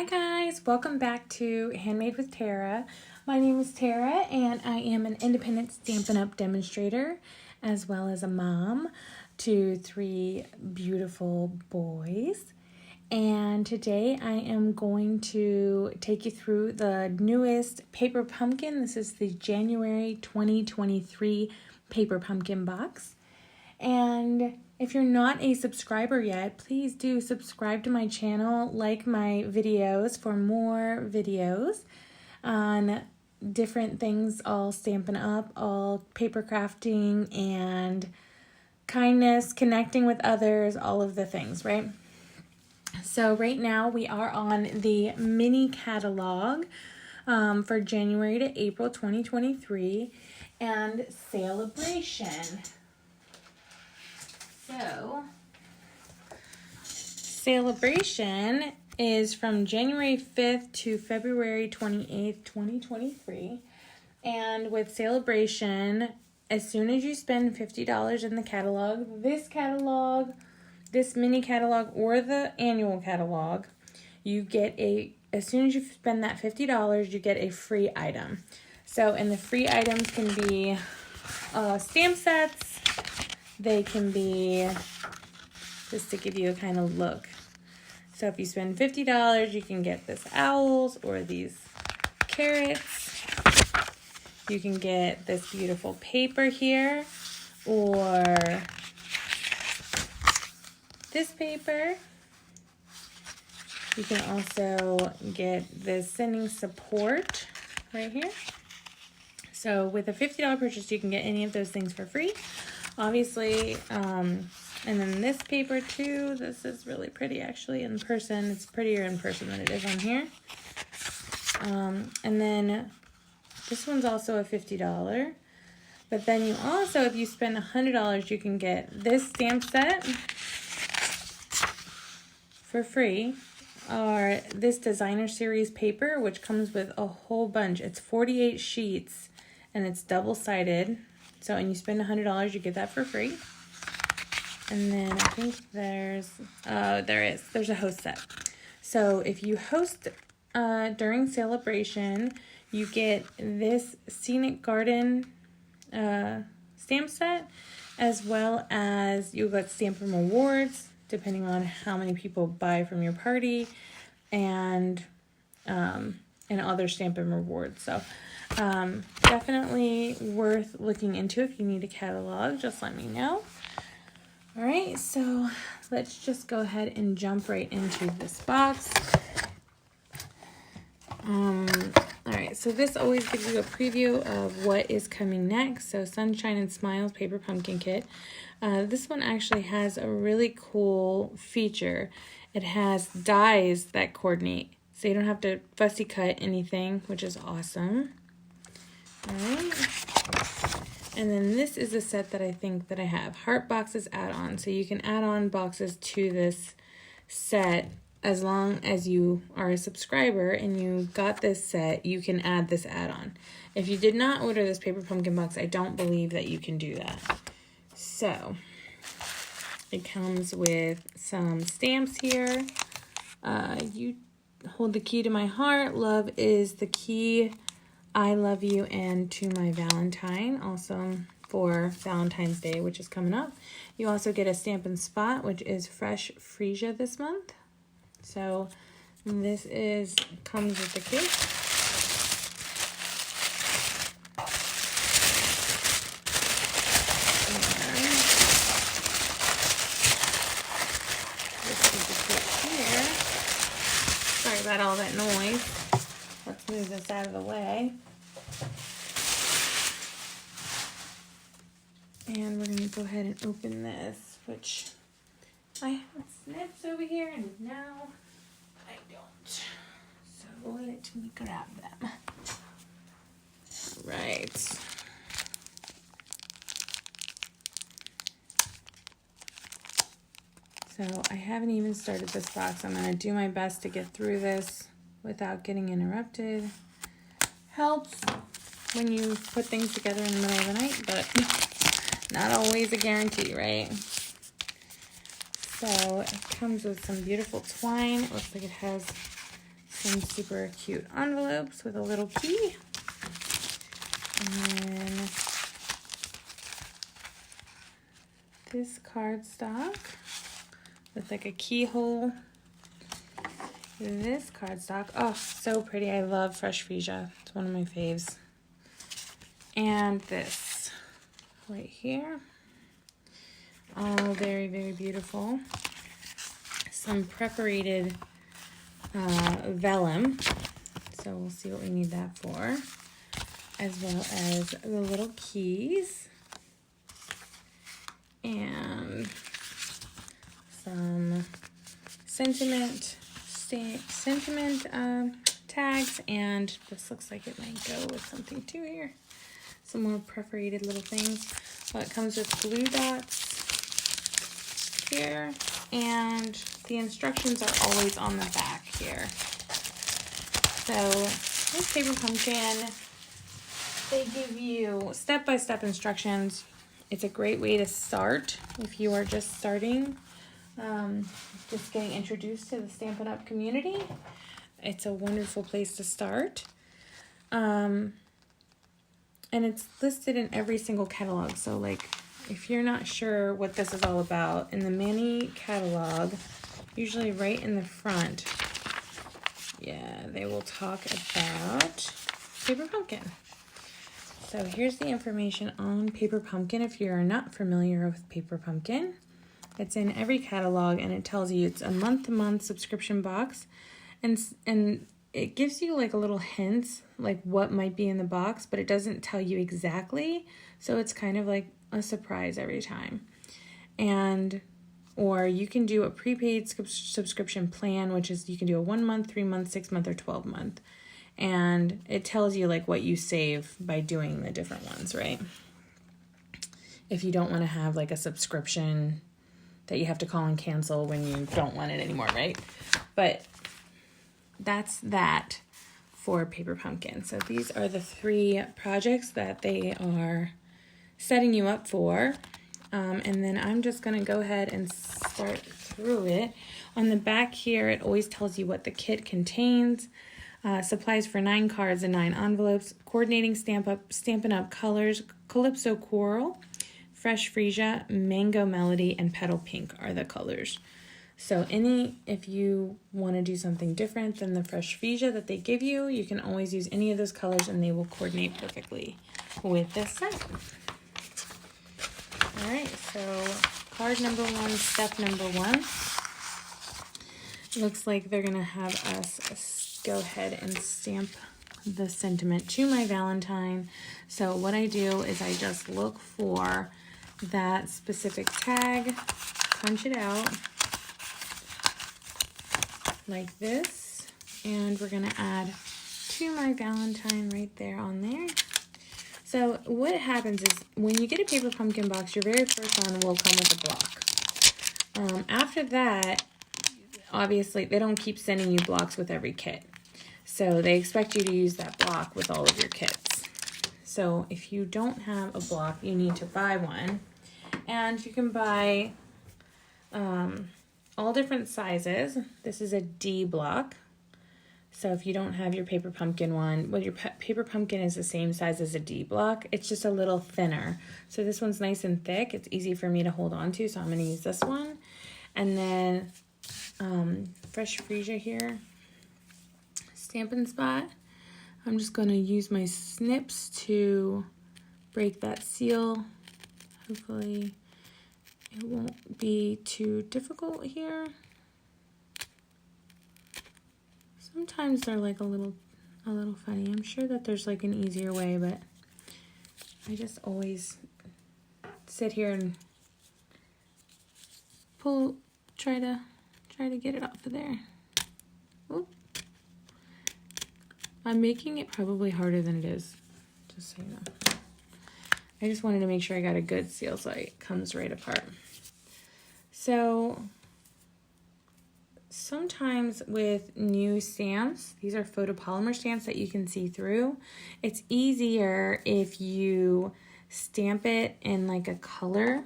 Hi guys, welcome back to Handmade with Tara. My name is Tara and I am an independent Stampin' Up! Demonstrator as well as a mom to 3 beautiful boys. And today I am going to take you through the newest paper pumpkin. This is the January 2023 paper pumpkin box. And if you're not a subscriber yet, please do subscribe to my channel, like my videos for more videos on different things, all Stampin' Up, all paper crafting and kindness, connecting with others, all of the things, right? So right now we are on the mini catalog for January to April 2023 and celebration. So, celebration is from January 5th to February 28th, 2023. And with celebration, as soon as you spend $50 in the catalog, this mini catalog, or the annual catalog, you get as soon as you spend that $50, you get a free item. So, and the free items can be stamp sets. They can be, just to give you a kind of look. So if you spend $50, you can get this owls or these carrots. You can get this beautiful paper here or this paper. You can also get this sending support right here. So with a $50 purchase, you can get any of those things for free. Obviously, and then this paper too, this is really pretty actually in person. It's prettier in person than it is on here. And then this one's also a $50. But then you also, if you spend $100, you can get this stamp set for free. Or this designer series paper, which comes with a whole bunch. It's 48 sheets and it's double-sided. So, and you spend $100, you get that for free. And then I think there's a host set. So if you host during celebration, you get this scenic garden stamp set, as well as you get Stampin' Rewards, depending on how many people buy from your party, and other Stampin' Rewards. So definitely worth looking into. If you need a catalog, just let me know. All right, so let's just go ahead and jump right into this box. All right, so this always gives you a preview of what is coming next. So Sunshine and Smiles Paper Pumpkin Kit. This one actually has a really cool feature. It has dies that coordinate, so you don't have to fussy cut anything, which is awesome. All right. And then this is a set that I think that I have. Heart Boxes add-on. So you can add on boxes to this set as long as you are a subscriber and you got this set, you can add this add-on. If you did not order this paper pumpkin box, I don't believe that you can do that. So it comes with some stamps here. You hold the key to my heart. Love is the key. I love you, and to my Valentine, also for Valentine's Day, which is coming up. You also get a Stampin' Spot, which is Fresh Freesia this month. So this comes with the kit. This is the kit here. Sorry about all that noise. Let's move this out of the way. And we're going to go ahead and open this, which I have snips over here, and now I don't. So let me grab them. All right. So I haven't even started this box. I'm going to do my best to get through this without getting interrupted. Helps when you put things together in the middle of the night, but not always a guarantee, right? So it comes with some beautiful twine. It looks like it has some super cute envelopes with a little key. And then this cardstock with like a keyhole. This cardstock, oh, so pretty. I love Fresh Freesia. It's one of my faves. And this right here. All very, very beautiful. Some perforated vellum. So we'll see what we need that for. As well as the little keys. And some sentiment tags, and this looks like it might go with something too here. Some more perforated little things. Well, it comes with glue dots here, and the instructions are always on the back here. So this paper pumpkin, they give you step-by-step instructions. It's a great way to start if you are just starting, just getting introduced to the Stampin' Up! Community. It's a wonderful place to start. And it's listed in every single catalog. So like if you're not sure what this is all about, in the mini catalog, usually right in the front, yeah, they will talk about paper pumpkin. So here's the information on paper pumpkin if you're not familiar with paper pumpkin. It's in every catalog, and it tells you it's a month-to-month subscription box, and it gives you like a little hints like what might be in the box, but it doesn't tell you exactly, so it's kind of like a surprise every time. Or you can do a prepaid subscription plan, which is you can do a 1 month, 3 month, 6 month, or 12 month. And it tells you like what you save by doing the different ones, right? If you don't want to have like a subscription that you have to call and cancel when you don't want it anymore, right? But that's that for Paper Pumpkin. So these are the 3 projects that they are setting you up for. And then I'm just going to go ahead and start through it. On the back here, it always tells you what the kit contains. Supplies for 9 cards and 9 envelopes. Coordinating Stampin' Up! Colors. Calypso Coral, Fresh Freesia, Mango Melody, and Petal Pink are the colors. So if you want to do something different than the Fresh Freesia that they give you, you can always use any of those colors and they will coordinate perfectly with this set. Alright, so card number 1, step number 1. Looks like they're going to have us go ahead and stamp the sentiment to my Valentine. So what I do is I just look for that specific tag, punch it out like this, and we're going to add to my Valentine right there on there. So what happens is when you get a paper pumpkin box, your very first one will come with a block. After that, obviously they don't keep sending you blocks with every kit. So they expect you to use that block with all of your kits. So if you don't have a block, you need to buy one. And you can buy all different sizes. This is a D block. So if you don't have your paper pumpkin one, well, your paper pumpkin is the same size as a D block. It's just a little thinner. So this one's nice and thick. It's easy for me to hold on to, so I'm going to use this one. And then Fresh Freesia here, Stampin' Spot. I'm just going to use my snips to break that seal. Hopefully it won't be too difficult here. Sometimes they're like a little funny. I'm sure that there's like an easier way, but I just always sit here and try to get it off of there. Oop. I'm making it probably harder than it is, just so you know. I just wanted to make sure I got a good seal so it comes right apart. So sometimes with new stamps, these are photopolymer stamps that you can see through. It's easier if you stamp it in like a color.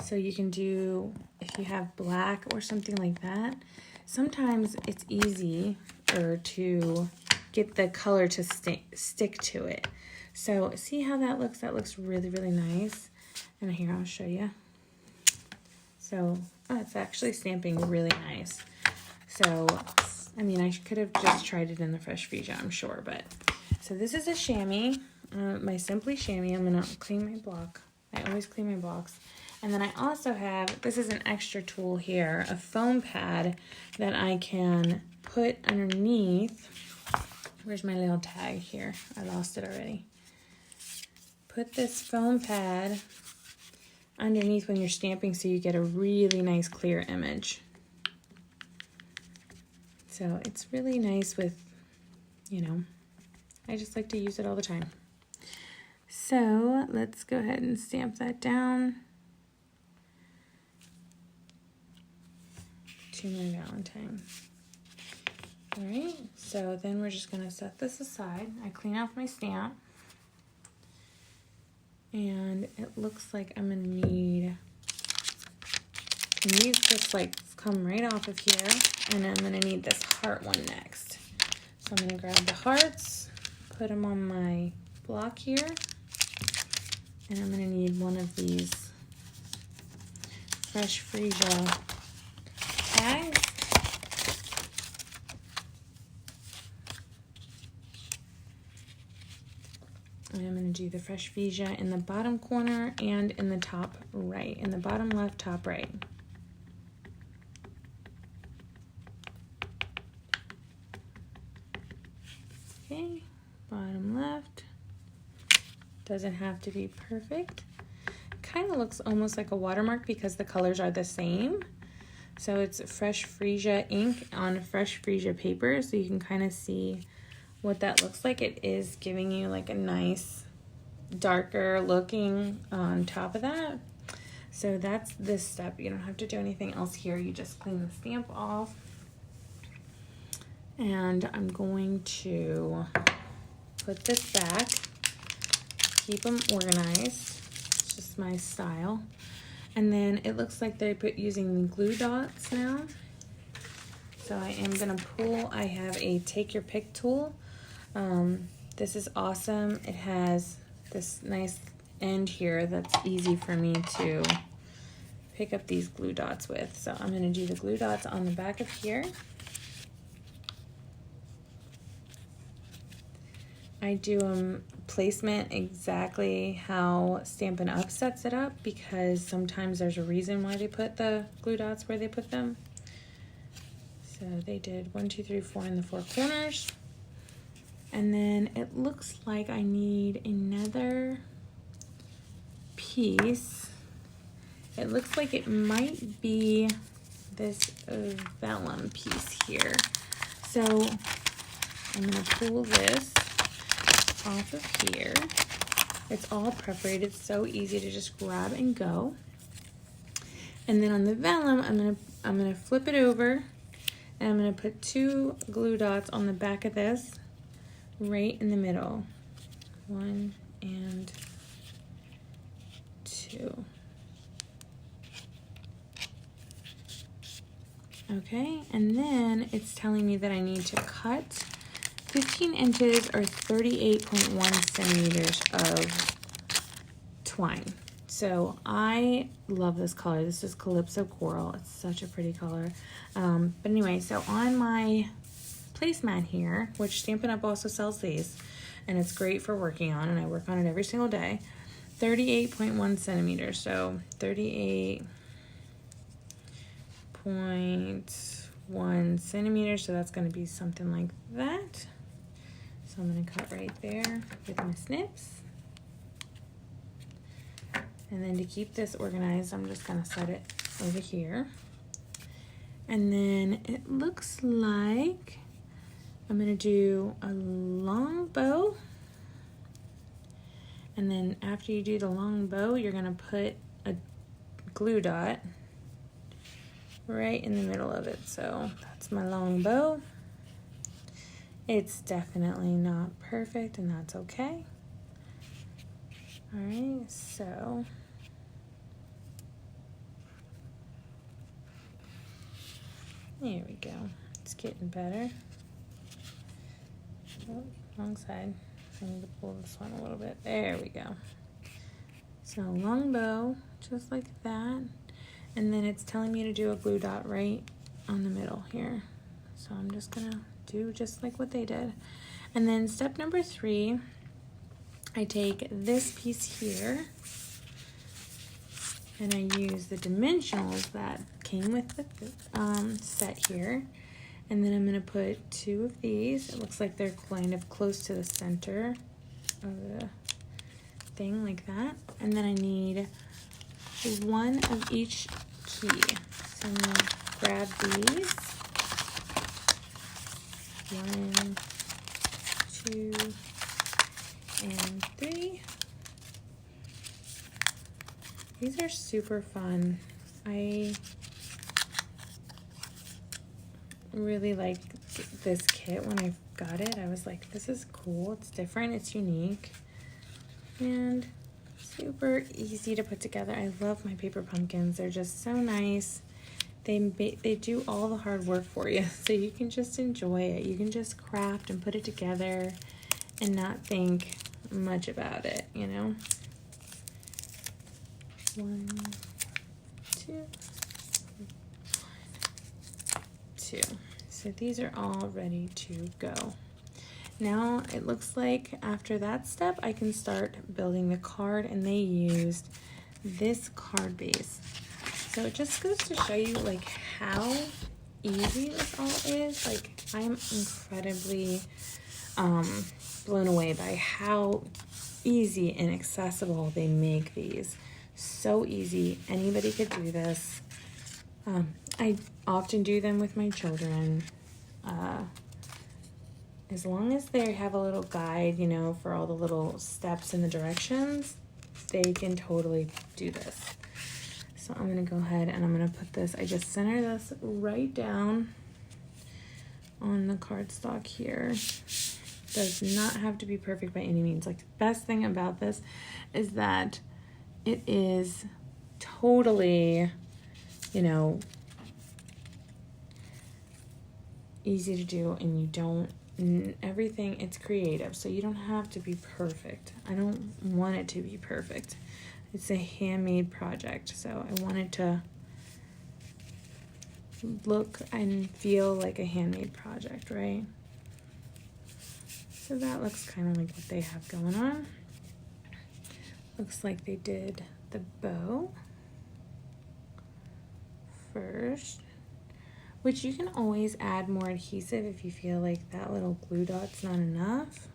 So you can do, if you have black or something like that, sometimes it's easy to get the color to stick to it. So see how that looks? That looks really, really nice. And here, I'll show you. So it's actually stamping really nice. So, I mean, I could have just tried it in the Fresh Freesia, I'm sure. But so this is a chamois, my Simply Chamois. I'm going to clean my block. I always clean my blocks. And then I also have, this is an extra tool here, a foam pad that I can put underneath. Where's my little tag here? I lost it already. Put this foam pad underneath when you're stamping so you get a really nice clear image. So it's really nice with, you know, I just like to use it all the time. So let's go ahead and stamp that down to my Valentine. All right, so then we're just gonna set this aside. I clean off my stamp. And it looks like I'm gonna need, and these just like come right off of here, and I'm gonna need this heart one next. So I'm gonna grab the hearts, put them on my block here, and I'm gonna need one of these Fresh Freesia tags. And I'm going to do the Fresh Freesia in the bottom corner and in the top right, in the bottom left, top right. Okay, bottom left. Doesn't have to be perfect. Kind of looks almost like a watermark because the colors are the same. So it's Fresh Freesia ink on Fresh Freesia paper, so you can kind of see what that looks like. It is giving you like a nice darker looking on top of that. So that's this step. You don't have to do anything else here. You just clean the stamp off. And I'm going to put this back, keep them organized. It's just my style. And then it looks like they're using glue dots now. So I am gonna pull, I have a take your pick tool. This is awesome. It has this nice end here that's easy for me to pick up these glue dots with. So I'm gonna do the glue dots on the back of here. I do placement exactly how Stampin' Up sets it up because sometimes there's a reason why they put the glue dots where they put them. So they did 1, 2, 3, 4 in the 4 corners. And then it looks like I need another piece. It looks like it might be this vellum piece here. So I'm gonna pull this off of here. It's all perforated, it's so easy to just grab and go. And then on the vellum, I'm gonna flip it over, and I'm gonna put 2 glue dots on the back of this, right in the middle. 1 and 2. Okay, and then it's telling me that I need to cut 15 inches or 38.1 centimeters of twine. So I love this color. This is Calypso Coral. It's such a pretty color. But anyway, so on my placemat here, which Stampin' Up also sells these, and it's great for working on, and I work on it every single day, 38.1 centimeters. So 38.1 centimeters. So that's going to be something like that. So I'm going to cut right there with my snips. And then to keep this organized, I'm just going to set it over here. And then it looks like I'm going to do a long bow. And then after you do the long bow, you're going to put a glue dot right in the middle of it. So that's my long bow. It's definitely not perfect, and that's okay. All right, so There we go. It's getting better. Oh, wrong side. I need to pull this one a little bit. There we go. So long bow, just like that. And then it's telling me to do a blue dot right on the middle here. So I'm just gonna do just like what they did. And then step number 3, I take this piece here and I use the dimensionals that came with the set here. And then I'm going to put 2 of these. It looks like they're kind of close to the center of the thing, like that. And then I need 1 of each key. So I'm going to grab these. 1, 2, and 3. These are super fun. I really like this kit. When I got it, I was like, this is cool, it's different, it's unique, and super easy to put together. I love my paper pumpkins. They're just so nice. They do all the hard work for you, so you can just enjoy it. You can just craft and put it together and not think much about it, you know? 1, 2, 2. So these are all ready to go. Now it looks like after that step I can start building the card, and they used this card base. So it just goes to show you like how easy this all is. Like, I'm incredibly blown away by how easy and accessible they make these. So easy, anybody could do this. I often do them with my children. As long as they have a little guide, you know, for all the little steps and the directions, they can totally do this. So I'm gonna go ahead and I'm gonna put this, I just center this right down on the cardstock here. Does not have to be perfect by any means. Like, the best thing about this is that it is totally, you know, easy to do, and you don't, everything, it's creative, so you don't have to be perfect. I don't want it to be perfect. It's a handmade project, so I want it to look and feel like a handmade project, right? So that looks kind of like what they have going on. Looks like they did the bow first, which you can always add more adhesive if you feel like that little glue dot's not enough.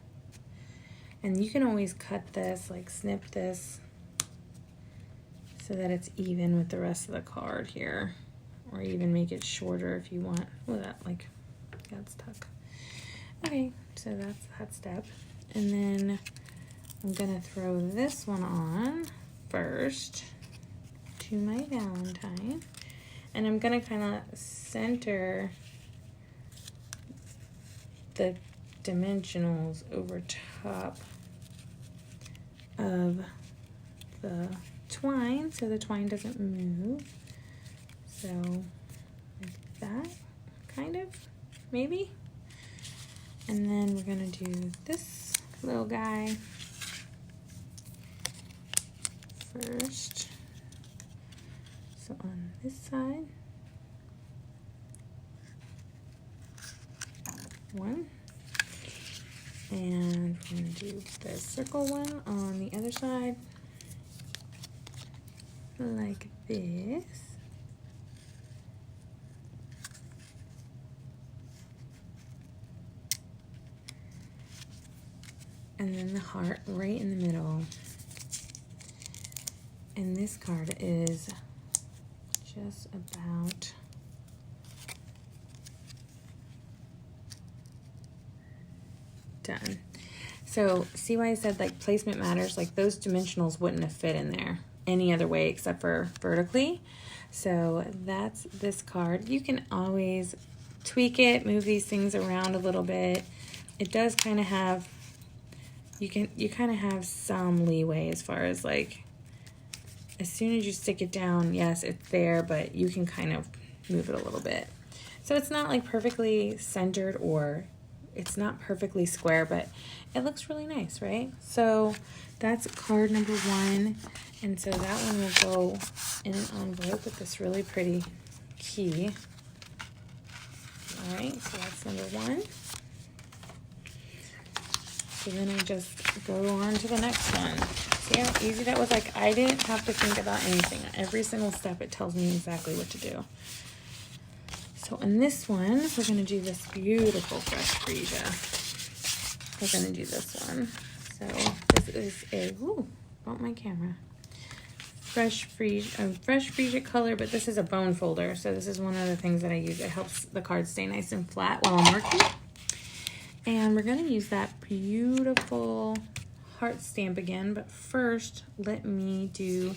And you can always cut this, like snip this, so that it's even with the rest of the card here, or even make it shorter if you want. Oh, that like got stuck. Okay, so that's that step. And then I'm gonna throw this one on first to my Valentine, and I'm gonna kind of center the dimensionals over top of the twine so the twine doesn't move. So like that, kind of, maybe. And then we're gonna do this little guy first. So on this side, 1, and we're gonna do the circle one on the other side, like this. And then the heart right in the middle. And this card is just about done. So see why I said like placement matters? Like, those dimensionals wouldn't have fit in there any other way except for vertically. So that's this card. You can always tweak it, move these things around a little bit. It does kind of have, you kind of have some leeway as far as like, as soon as you stick it down, yes, it's there, but you can kind of move it a little bit. So it's not like perfectly centered or it's not perfectly square, but it looks really nice, right? So that's card number 1. And so that one will go in an envelope with this really pretty key. All right, so that's number 1. So then I just go on to the next one. See how easy that was? Like, I didn't have to think about anything. Every single step, it tells me exactly what to do. So on this one, we're going to do this beautiful fresh freesia. We're going to do this one. So this is a, ooh, bumped my camera. Fresh freesia color, but this is a bone folder. So this is one of the things that I use. It helps the cards stay nice and flat while I'm working. And we're going to use that beautiful heart stamp again. But first, let me do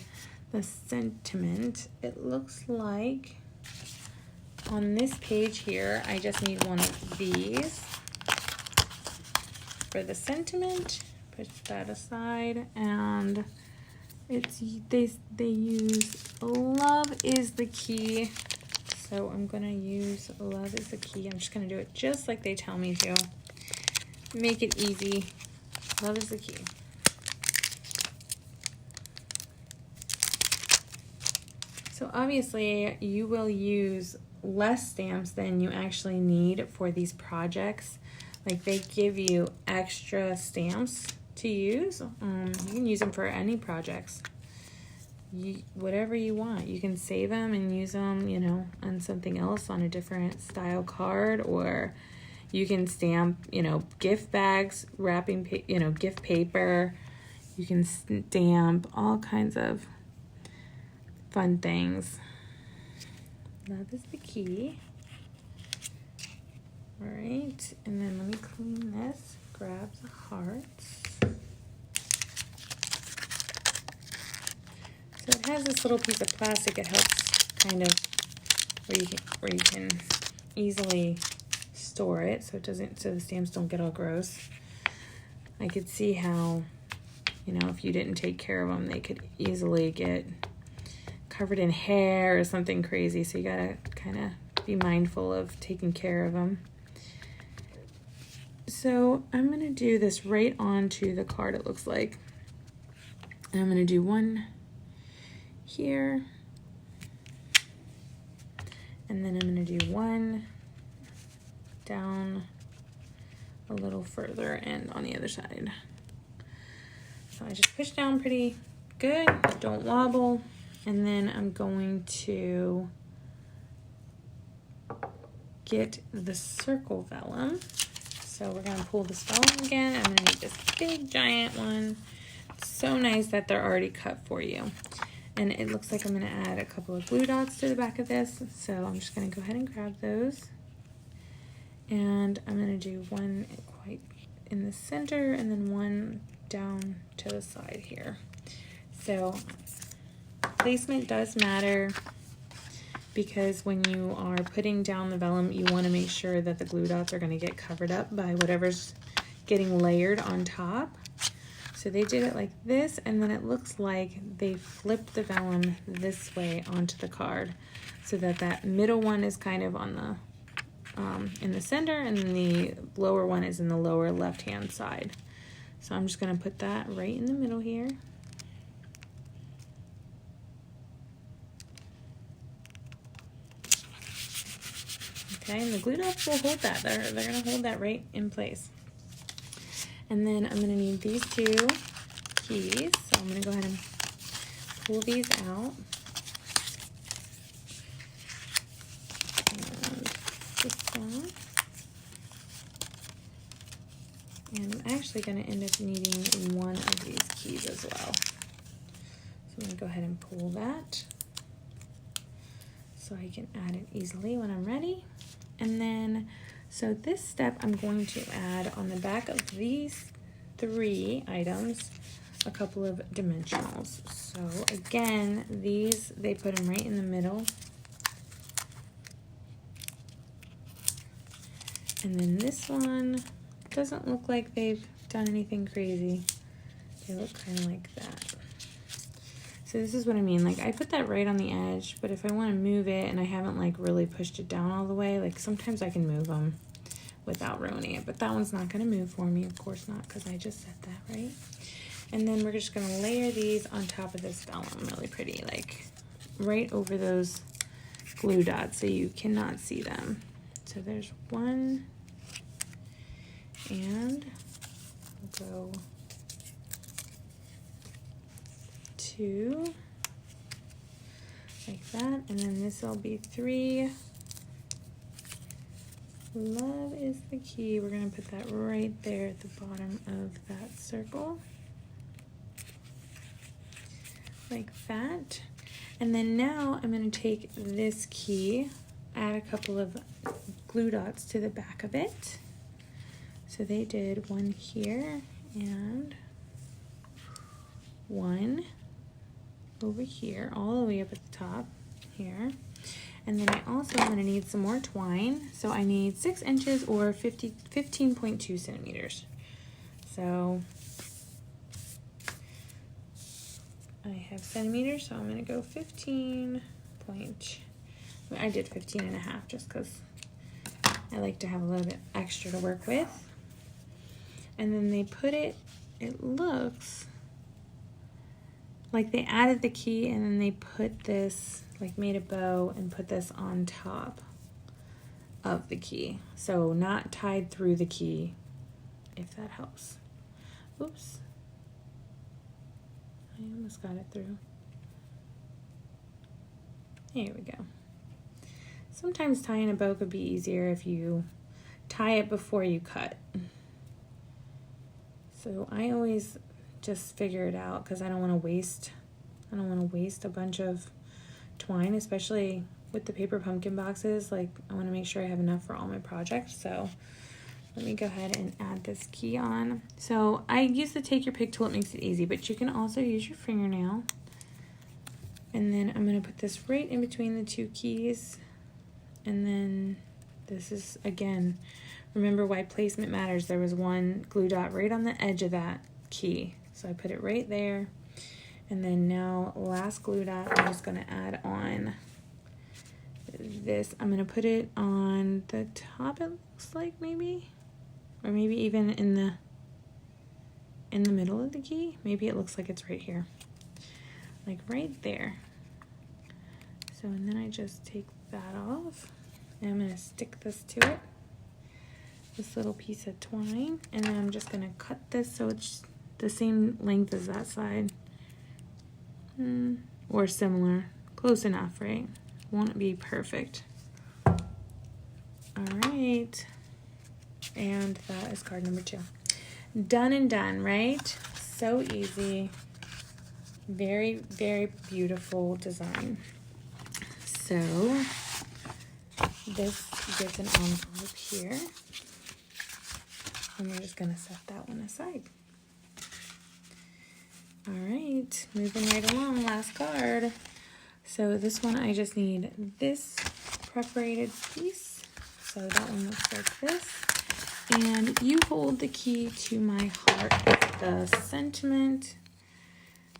the sentiment. It looks like on this page here, I just need one of these for the sentiment. Put that aside, and it's they use love is the key. So I'm gonna use love is the key. I'm just gonna do it just like they tell me to. Make it easy. Love is the key. So obviously you will use less stamps than you actually need for these projects. Like, they give you extra stamps to use. You can use them for any projects. Whatever you want. You can save them and use them, you know, on something else, on a different style card, or you can stamp, you know, gift bags, wrapping, you know, gift paper. You can stamp all kinds of fun things. Love is the key. All right, and then let me clean this. Grab the hearts. So it has this little piece of plastic. It helps kind of where you can easily store it, so it doesn't, so the stamps don't get all gross. I could see how, you know, if you didn't take care of them, they could easily get covered in hair or something crazy. So you gotta kind of be mindful of taking care of them. So I'm gonna do this right onto the card, it looks like. And I'm gonna do one here. And then I'm gonna do one down a little further and on the other side. So I just push down pretty good, don't wobble. And then I'm going to get the circle vellum. So we're gonna pull this vellum again. I'm gonna need this big giant one. It's so nice that they're already cut for you. And it looks like I'm gonna add a couple of glue dots to the back of this. So I'm just gonna go ahead and grab those. And I'm gonna do one quite in the center and then one down to the side here. So placement does matter, because when you are putting down the vellum, you want to make sure that the glue dots are going to get covered up by whatever's getting layered on top. So they did it like this, and then it looks like they flipped the vellum this way onto the card, so that that middle one is kind of on the in the center, and then the lower one is in the lower left hand side. So I'm just going to put that right in the middle here. Okay, and the glue dots will hold that. They're going to hold that right in place. And then I'm going to need these two keys. So I'm going to go ahead and pull these out. And this one. And I'm actually going to end up needing one of these keys as well. So I'm going to go ahead and pull that so I can add it easily when I'm ready. And then, so this step I'm going to add on the back of these 3 items a couple of dimensionals. So again, these, they put them right in the middle. And then this one doesn't look like they've done anything crazy. They look kind of like that. So this is what I mean. Like I put that right on the edge, but if I want to move it and I haven't like really pushed it down all the way, like sometimes I can move them without ruining it. But that one's not going to move for me. Of course not, because I just said that, right? And then we're just going to layer these on top of this vellum really pretty, like right over those glue dots so you cannot see them. So there's one, and we'll go 2, like that, and then this will be 3. Love is the key. We're going to put that right there at the bottom of that circle, like that. And then now I'm going to take this key, add a couple of glue dots to the back of it. So they did one here and one over here, all the way up at the top here. And then I also am going to need some more twine. So I need 6 inches or 15.2 centimeters. So I have centimeters, so I'm going to go 15. I did 15.5 just because I like to have a little bit extra to work with. And then they put it looks like they added the key and then they put this, like made a bow and put this on top of the key. So not tied through the key, if that helps. Oops. I almost got it through. There we go. Sometimes tying a bow could be easier if you tie it before you cut. So I always just figure it out because I don't want to waste a bunch of twine, especially with the paper pumpkin boxes. Like I want to make sure I have enough for all my projects. So let me go ahead and add this key on. So I use the take your pick tool, it makes it easy, but you can also use your fingernail. And then I'm going to put this right in between the 2 keys. And then this is, again, remember why placement matters. There was one glue dot right on the edge of that key. So I put it right there. And then now last glue dot, I'm just going to add on this. I'm going to put it on the top, it looks like, maybe. Or maybe even in the middle of the key. Maybe it looks like it's right here. Like right there. So, and then I just take that off. And I'm going to stick this to it. This little piece of twine. And then I'm just going to cut this so it's the same length as that side. Or similar. Close enough, right? Won't be perfect. Alright. And that is card number 2. Done and done, right? So easy. Very, very beautiful design. So this gets an envelope here. And we're just going to set that one aside. All right, moving right along, last card. So this one, I just need this perforated piece. So that one looks like this. And you hold the key to my heart with the sentiment.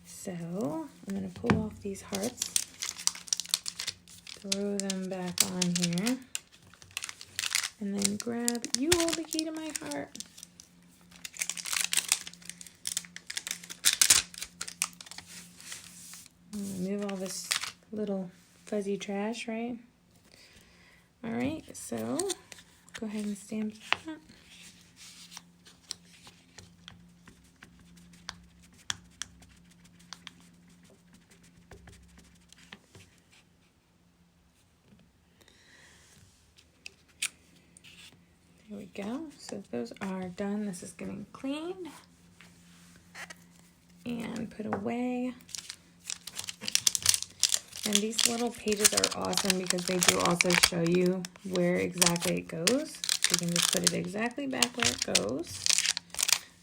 So I'm going to pull off these hearts. Throw them back on here. And then grab, you hold the key to my heart. Move all this little fuzzy trash, right? All right, so go ahead and stamp that. There we go. So those are done. This is getting cleaned and put away. And these little pages are awesome because they do also show you where exactly it goes. You can just put it exactly back where it goes.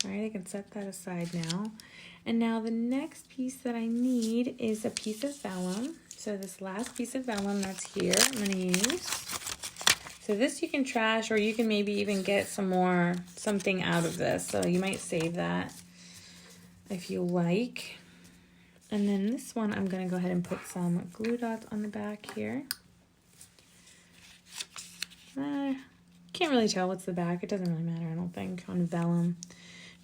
All right, I can set that aside now. And now the next piece that I need is a piece of vellum. So this last piece of vellum that's here, I'm going to use. So this you can trash, or you can maybe even get something out of this. So you might save that if you like. And then this one, I'm going to go ahead and put some glue dots on the back here. Can't really tell what's the back. It doesn't really matter, I don't think, on vellum.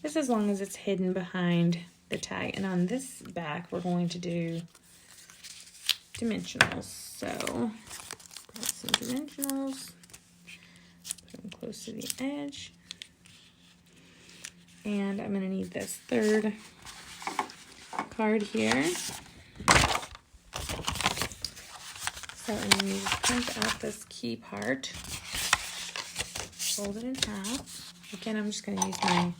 Just as long as it's hidden behind the tag. And on this back, we're going to do dimensionals. So, grab some dimensionals, put them close to the edge. And I'm going to need this third card here. So I'm going to print out this key part, fold it in half. Again, I'm just going to use my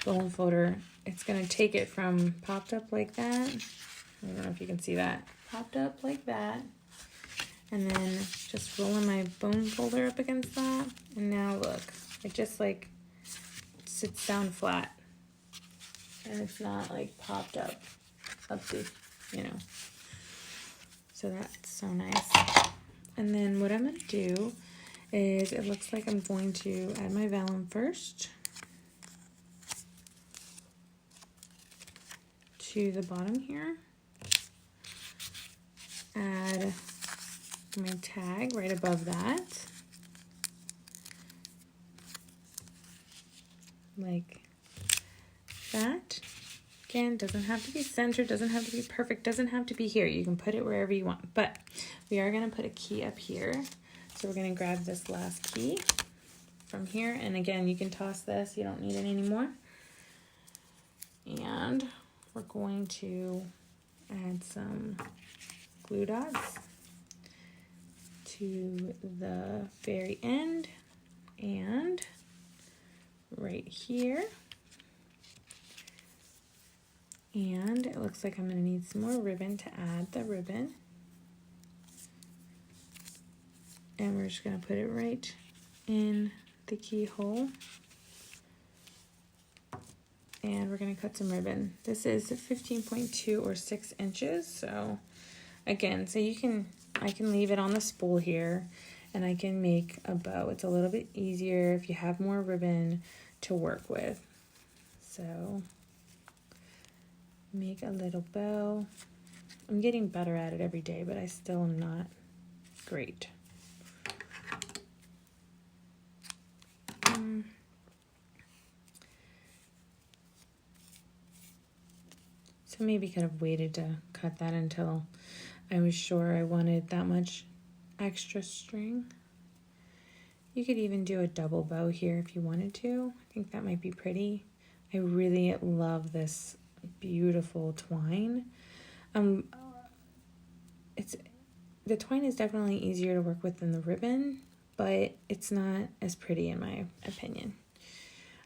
bone folder. It's going to take it from popped up like that. I don't know if you can see that. Popped up like that. And then just rolling my bone folder up against that. And now look, it just like sits down flat. And it's not like popped up the, you know. So that's so nice. And then what I'm going to do is, it looks like I'm going to add my vellum first to the bottom here. Add my tag right above that. Like that. Again, doesn't have to be centered, doesn't have to be perfect, doesn't have to be here. You can put it wherever you want, but we are going to put a key up here. So we're going to grab this last key from here, and again, you can toss this, you don't need it anymore. And we're going to add some glue dots to the very end and right here. And it looks like I'm going to need some more ribbon to add the ribbon. And we're just going to put it right in the keyhole. And we're going to cut some ribbon. This is 15.2 or 6 inches. So again, so I can leave it on the spool here and I can make a bow. It's a little bit easier if you have more ribbon to work with. So make a little bow. I'm getting better at it every day, but I still am not great. So maybe could have waited to cut that until I was sure I wanted that much extra string. You could even do a double bow here if you wanted to. I think that might be pretty. I really love this beautiful twine. The twine is definitely easier to work with than the ribbon, but it's not as pretty in my opinion.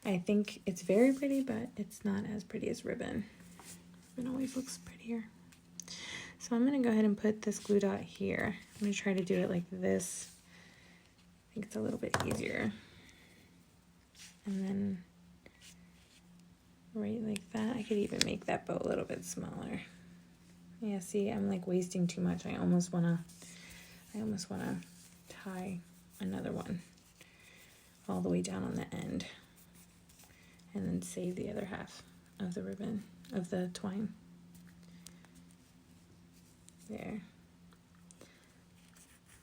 I think it's very pretty, but it's not as pretty as ribbon. It always looks prettier. So I'm going to go ahead and put this glue dot here. I'm going to try to do it like this. I think it's a little bit easier. And then right like that. I could even make that bow a little bit smaller. Yeah, see, I'm like wasting too much. I almost want to tie another one all the way down on the end and then save the other half of the ribbon, of the twine. There.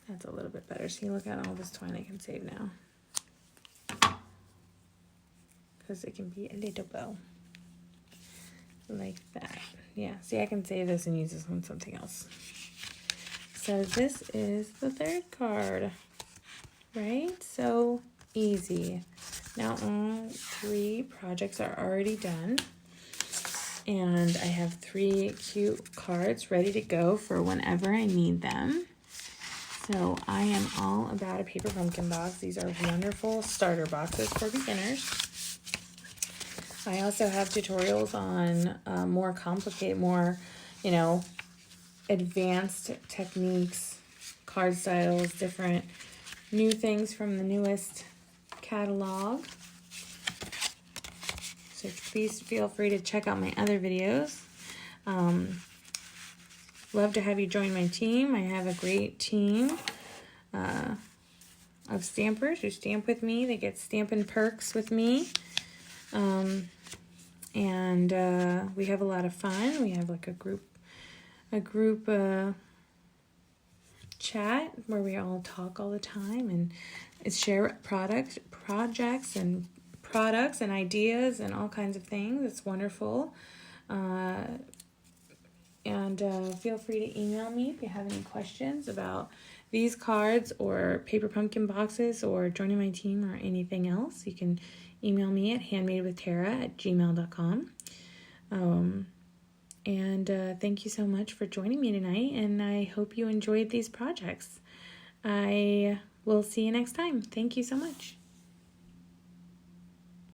That's a little bit better. See, look at all this twine I can save now. Because it can be a little bow. Like that. Yeah, see, I can save this and use this on something else. So this is the third card. Right? So easy. Now all 3 projects are already done. And I have 3 cute cards ready to go for whenever I need them. So I am all about a paper pumpkin box. These are wonderful starter boxes for beginners. I also have tutorials on more complicated, more, advanced techniques, card styles, different new things from the newest catalog. So please feel free to check out my other videos. Love to have you join my team. I have a great team of stampers who stamp with me. They get Stampin' perks with me. and we have a lot of fun. We have like a group chat where we all talk all the time and share projects and ideas and all kinds of things. It's wonderful. And feel free to email me if you have any questions about these cards or paper pumpkin boxes or joining my team or anything else. You can email me at handmadewithtara@gmail.com. And thank you so much for joining me tonight, and I hope you enjoyed these projects. I will see you next time. Thank you so much.